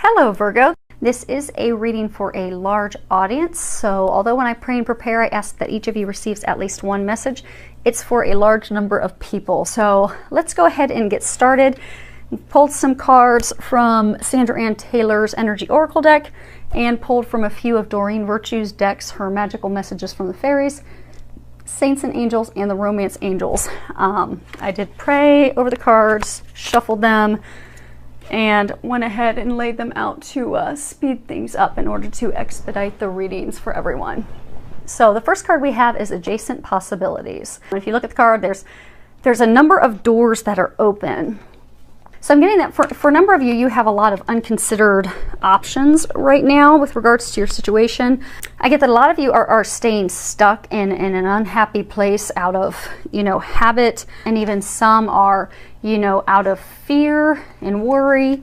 Hello Virgo, this is a reading for a large audience, so although when I pray and prepare I ask that each of you receives at least one message, it's for a large number of people. So let's go ahead and get started. Pulled some cards from Sandra Ann Taylor's Energy Oracle deck and pulled from a few of Doreen Virtue's decks, her magical messages from the fairies, saints and angels, and the romance angels. I did pray over the cards, shuffled them, and went ahead and laid them out to speed things up in order to expedite the readings for everyone. So the first card we have is Adjacent Possibilities. If you look at the card, there's a number of doors that are open. So I'm getting that for a number of you, you have a lot of unconsidered options right now with regards to your situation. I get that a lot of you are staying stuck in an unhappy place out of, habit, and even some are, out of fear and worry,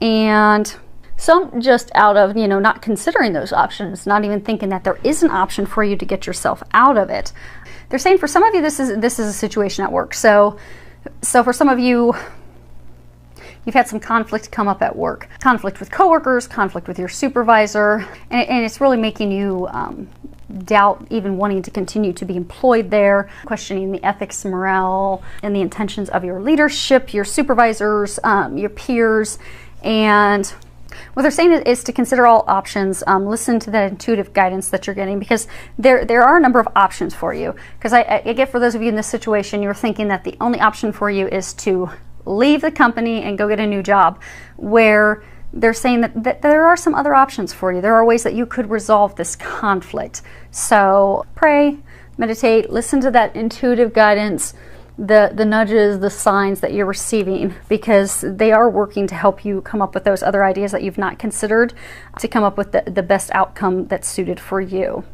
and some just out of, not considering those options, not even thinking that there is an option for you to get yourself out of it. They're saying for some of you, this is a situation at work. So for some of you, you've had some conflict come up at work. Conflict with coworkers, conflict with your supervisor, and it's really making you doubt even wanting to continue to be employed there, questioning the ethics, morale, and the intentions of your leadership, your supervisors, your peers. And what they're saying is to consider all options, listen to that intuitive guidance that you're getting, because there are a number of options for you. Because I get, for those of you in this situation, you're thinking that the only option for you is to leave the company and go get a new job, where they're saying that there are some other options for you. There are ways that you could resolve this conflict. So pray, meditate, listen to that intuitive guidance, the nudges, the signs that you're receiving, because they are working to help you come up with those other ideas that you've not considered, to come up with the best outcome that's suited for you.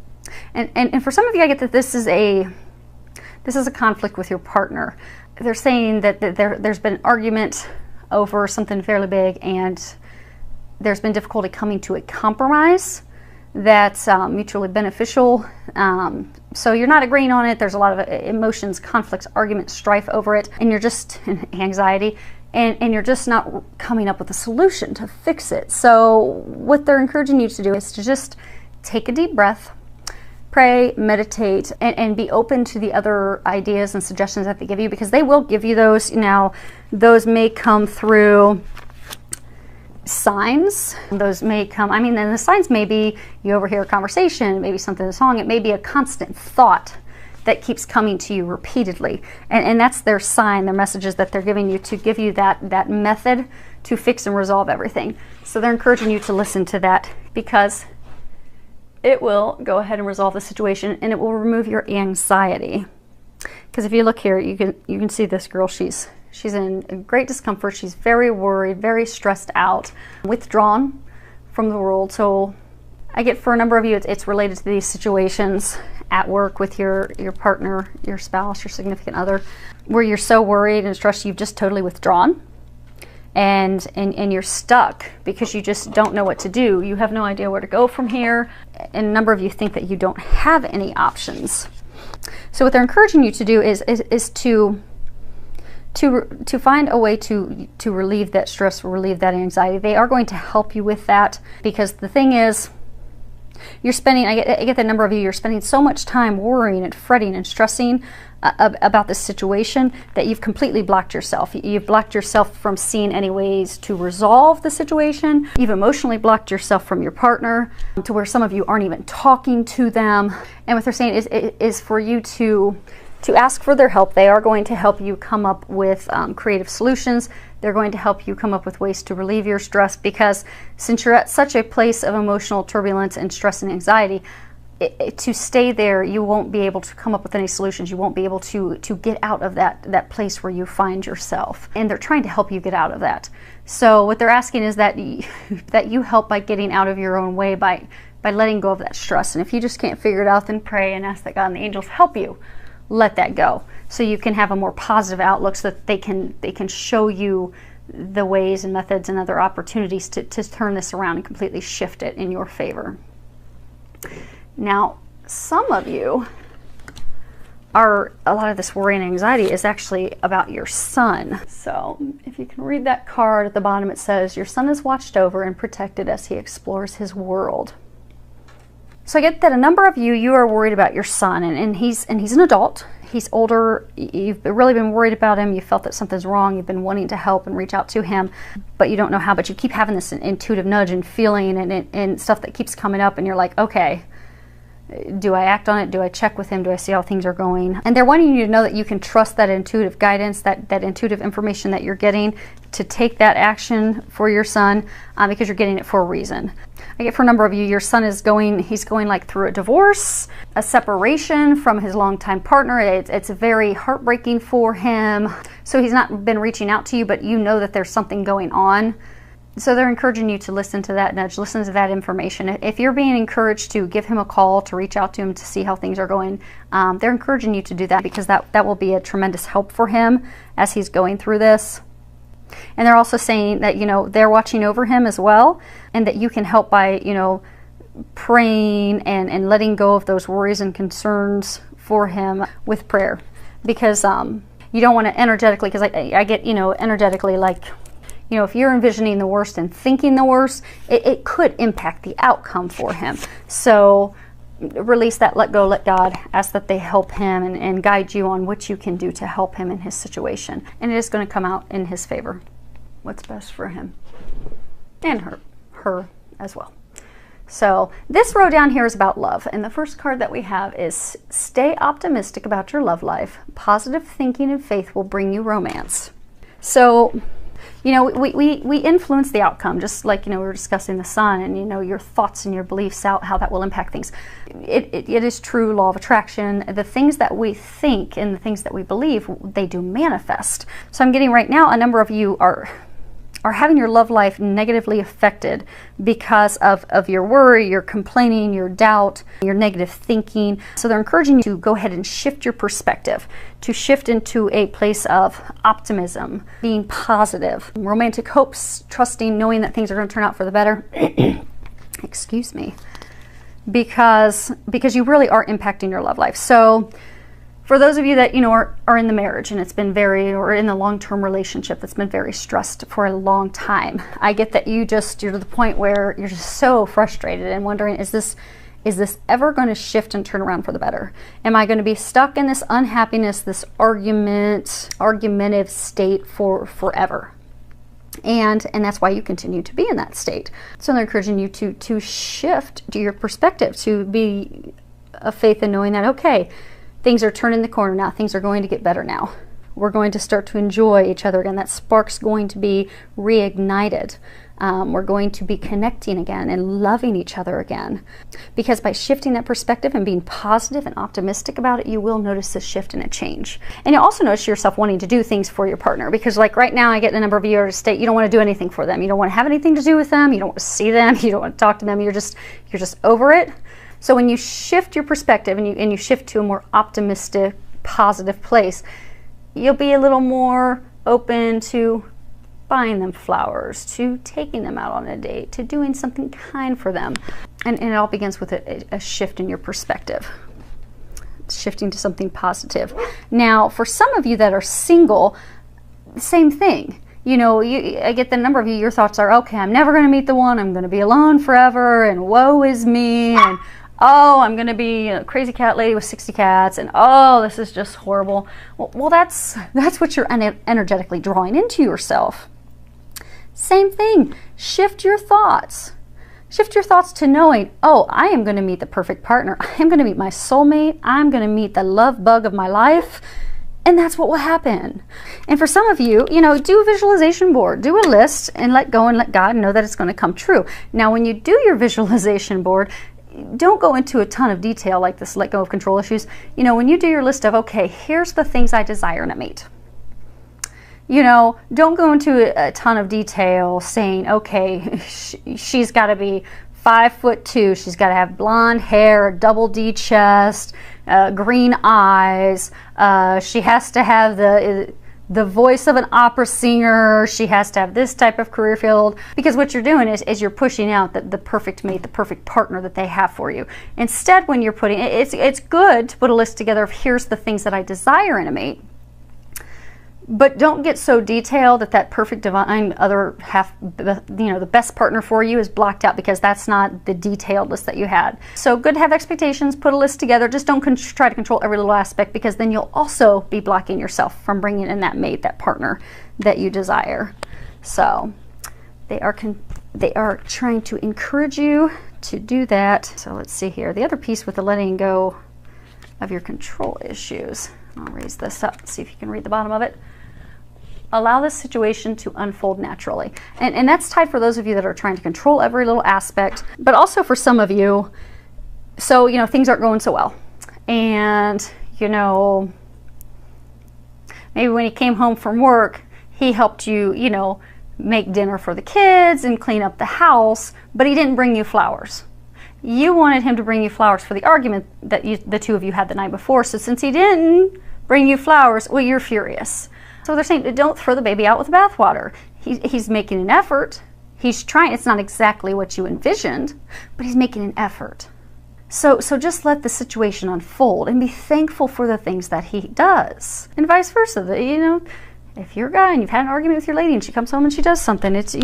And for some of you, I get that this is a conflict with your partner. They're saying that there's been an argument over something fairly big, and there's been difficulty coming to a compromise that's mutually beneficial. So you're not agreeing on it. There's a lot of emotions, conflicts, arguments, strife over it, and you're just anxiety, and you're just not coming up with a solution to fix it. So what they're encouraging you to do is to just take a deep breath, pray, meditate, and be open to the other ideas and suggestions that they give you, because they will give you those. Now, those may come through signs. Those may come, and the signs may be you overhear a conversation, maybe something in a song. It may be a constant thought that keeps coming to you repeatedly. And that's their sign, their messages that they're giving you to give you that method to fix and resolve everything. So they're encouraging you to listen to that, because it will go ahead and resolve the situation, and it will remove your anxiety. Because if you look here, you can see this girl. She's in great discomfort. She's very worried, very stressed out, withdrawn from the world. So I get, for a number of you, it's related to these situations at work with your partner, your spouse, your significant other, where you're so worried and stressed you've just totally withdrawn. And you're stuck because you just don't know what to do. You have no idea where to go from here. And a number of you think that you don't have any options. So what they're encouraging you to do is to find a way to relieve that stress, relieve that anxiety. They are going to help you with that, because the thing is, you're spending, I get the number of you, you're spending so much time worrying and fretting and stressing about this situation that you've completely blocked yourself. You've blocked yourself from seeing any ways to resolve the situation. You've emotionally blocked yourself from your partner, to where some of you aren't even talking to them. And what they're saying is for you to ask for their help. They are going to help you come up with creative solutions. They're going to help you come up with ways to relieve your stress, because since you're at such a place of emotional turbulence and stress and anxiety, to stay there, you won't be able to come up with any solutions. You won't be able to get out of that place where you find yourself. And they're trying to help you get out of that. So what they're asking is that you help by getting out of your own way, by letting go of that stress. And if you just can't figure it out, then pray and ask that God and the angels help you let that go, so you can have a more positive outlook, so that they can show you the ways and methods and other opportunities to turn this around and completely shift it in your favor. Now, some of you a lot of this worry and anxiety is actually about your son. So if you can read that card at the bottom, it says, your son is watched over and protected as he explores his world. So I get that a number of you are worried about your son, and he's an adult. He's older. You've really been worried about him. You felt that something's wrong. You've been wanting to help and reach out to him, but you don't know how. But you keep having this intuitive nudge and feeling and stuff that keeps coming up, and you're like, okay, do I act on it? Do I check with him? Do I see how things are going? And they're wanting you to know that you can trust that intuitive guidance, that intuitive information that you're getting, to take that action for your son, because you're getting it for a reason. I get for a number of you, your son is he's going like through a divorce, a separation from his longtime partner. It's very heartbreaking for him. So he's not been reaching out to you, but you know that there's something going on. So they're encouraging you to listen to that nudge, listen to that information. If you're being encouraged to give him a call, to reach out to him to see how things are going, they're encouraging you to do that, because that will be a tremendous help for him as he's going through this. And they're also saying that, you know, they're watching over him as well, and that you can help by, you know, praying and letting go of those worries and concerns for him with prayer. Because you don't want to energetically, because I get, you know, energetically, like, you know, if you're envisioning the worst and thinking the worst, it could impact the outcome for him. So release that, let go, let God. Ask that they help him and guide you on what you can do to help him in his situation. And it is going to come out in his favor. What's best for him and her as well. So this row down here is about love. And the first card that we have is, stay optimistic about your love life. Positive thinking and faith will bring you romance. So, you know, we influence the outcome, just like, you know, we were discussing the sun, and, you know, your thoughts and your beliefs, how that will impact things. It is true law of attraction. The things that we think and the things that we believe, they do manifest. So I'm getting right now, a number of you are having your love life negatively affected because of your worry, your complaining, your doubt, your negative thinking. So they're encouraging you to go ahead and shift your perspective, to shift into a place of optimism, being positive, romantic hopes, trusting, knowing that things are going to turn out for the better. Excuse me. Because you really are impacting your love life. So for those of you that, you know, are in the marriage and it's been or in the long-term relationship that's been very stressed for a long time, I get that you're to the point where you're just so frustrated and wondering, is this ever going to shift and turn around for the better? Am I going to be stuck in this unhappiness, this argumentative state for forever? And that's why you continue to be in that state. So they're encouraging you to shift to your perspective, to be of faith in knowing that, okay, things are turning the corner now. Things are going to get better now. We're going to start to enjoy each other again. That spark's going to be reignited. We're going to be connecting again and loving each other again. Because by shifting that perspective and being positive and optimistic about it, you will notice a shift and a change. And you'll also notice yourself wanting to do things for your partner. Because like right now, I get a number of you at a state, you don't want to do anything for them. You don't want to have anything to do with them. You don't want to see them. You don't want to talk to them. You're just over it. So when you shift your perspective and you shift to a more optimistic, positive place, you'll be a little more open to buying them flowers, to taking them out on a date, to doing something kind for them. And it all begins with a shift in your perspective, shifting to something positive. Now, for some of you that are single, same thing. You know, I get the number of you, your thoughts are, okay, I'm never going to meet the one, I'm going to be alone forever, and woe is me, and oh, I'm going to be a crazy cat lady with 60 cats, and oh, this is just horrible. Well, that's what you're energetically drawing into yourself. Same thing. Shift your thoughts. Shift your thoughts to knowing, oh, I am going to meet the perfect partner. I am going to meet my soulmate. I'm going to meet the love bug of my life. And that's what will happen. And for some of you, you know, do a visualization board, do a list, and let go and let God know that it's going to come true. Now, when you do your visualization board, don't go into a ton of detail like this let go of control issues. You know, when you do your list of, okay, here's the things I desire in a mate. You know, don't go into a ton of detail saying, okay, she's got to be 5'2", she's got to have blonde hair, a double D chest, green eyes, she has to have the the voice of an opera singer. She has to have this type of career field, because what you're doing is you're pushing out the perfect mate, the perfect partner that they have for you. Instead, when you're putting, it's good to put a list together of here's the things that I desire in a mate, but don't get so detailed that perfect divine other half, the best partner for you is blocked out, because that's not the detailed list that you had. So good to have expectations, put a list together, just don't try to control every little aspect, because then you'll also be blocking yourself from bringing in that mate, that partner that you desire. So they are trying to encourage you to do that. So let's see here. The other piece with the letting go of your control issues. I'll raise this up, see if you can read the bottom of it. Allow this situation to unfold naturally. And that's tied for those of you that are trying to control every little aspect, but also for some of you, so, things aren't going so well. And, maybe when he came home from work, he helped you, make dinner for the kids and clean up the house, but he didn't bring you flowers. You wanted him to bring you flowers for the argument that the two of you had the night before. So since he didn't bring you flowers, well, you're furious. So they're saying, don't throw the baby out with the bathwater. He's making an effort. He's trying. It's not exactly what you envisioned, but he's making an effort. So just let the situation unfold and be thankful for the things that he does, and vice versa. If you're a guy and you've had an argument with your lady and she comes home and she does something, it's,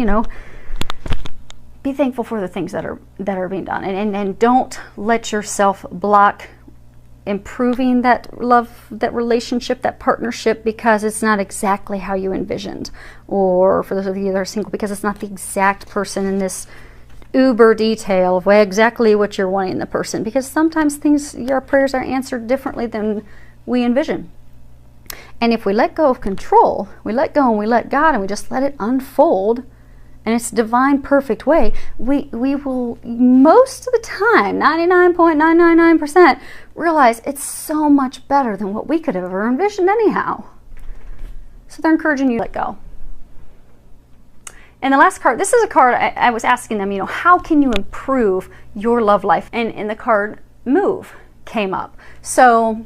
be thankful for the things that are being done, and don't let yourself block improving that love, that relationship, that partnership, because it's not exactly how you envisioned. Or for those of you that are single, because it's not the exact person in this uber detail of exactly what you're wanting in the person, because sometimes your prayers are answered differently than we envision. And if we let go of control, we let go and we let God, and we just let it unfold in its divine, perfect way, we will, most of the time, 99.999%, realize it's so much better than what we could have ever envisioned anyhow. So they're encouraging you to let go. And the last card, this is a card I was asking them, how can you improve your love life? And the card Move came up. So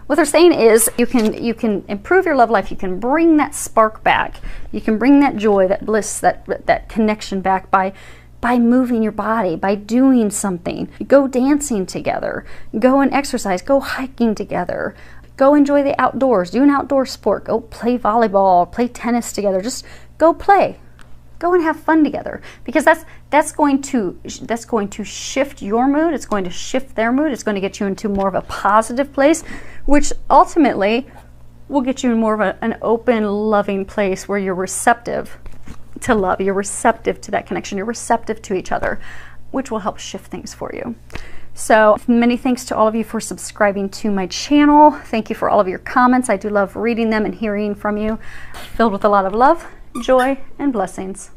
what they're saying is you can improve your love life. You can bring that spark back. You can bring that joy, that bliss, that connection back by moving your body, by doing something. Go dancing together. Go and exercise. Go hiking together. Go enjoy the outdoors. Do an outdoor sport. Go play volleyball. Play tennis together. Just go play. Go and have fun together, because that's going to shift your mood. It's going to shift their mood. It's going to get you into more of a positive place, which ultimately will get you in more of an open, loving place where you're receptive to love. You're receptive to that connection. You're receptive to each other, which will help shift things for you. So many thanks to all of you for subscribing to my channel. Thank you for all of your comments. I do love reading them and hearing from you. Filled with a lot of love, joy, and blessings.